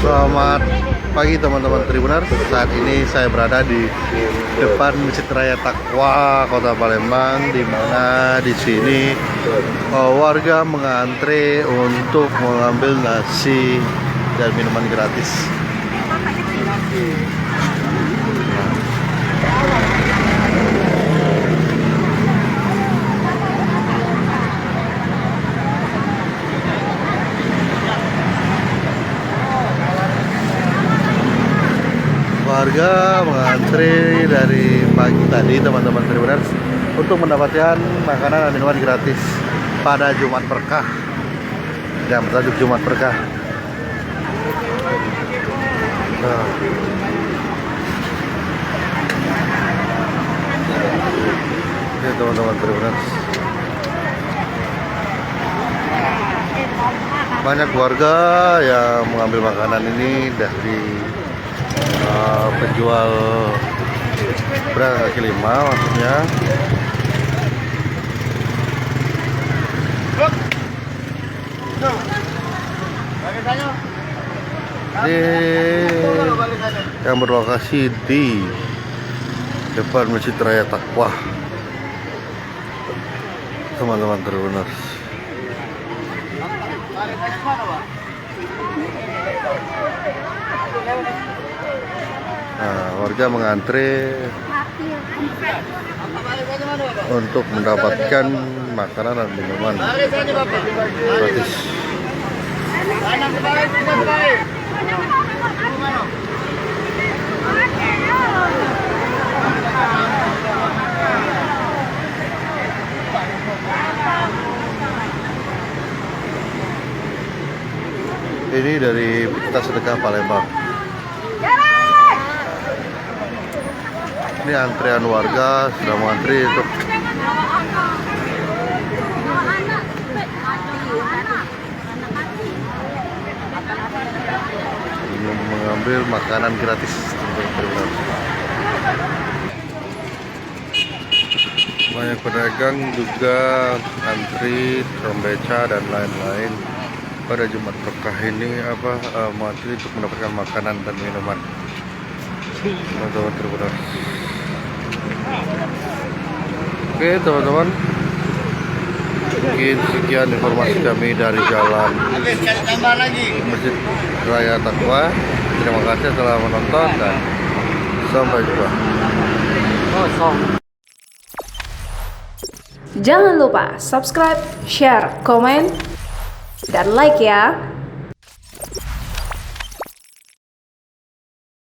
Selamat pagi teman-teman Tribuners. Saat ini saya berada di depan Masjid Raya Taqwa Kota Palembang, di mana di sini warga mengantre untuk mengambil nasi dan minuman gratis. Warga mengantre dari pagi tadi teman-teman Tribuners untuk mendapatkan makanan dan minuman gratis pada Jumat Berkah yang bertajuk Jumat Berkah. Oke teman-teman Tribuners, banyak warga yang mengambil makanan ini dari penjual pedagang kaki lima, maksudnya. Yang berlokasi di depan Masjid Raya Taqwa, teman-teman Tribuners. Nah, warga mengantre untuk mendapatkan makanan dan minuman gratis. Ini dari Pita Sedekah Palembang. Ini antrean warga sudah mengantri untuk mengambil makanan gratis. Banyak pedagang juga antri, beca dan lain-lain pada Jumat Berkah ini mengantri untuk mendapatkan makanan dan minuman. Teman-teman Tribuners. Oke teman-teman, mungkin sekian informasi kami dari jalan Masjid Raya Taqwa. Terima kasih telah menonton dan sampai jumpa. Jangan lupa subscribe, share, komen, dan like ya.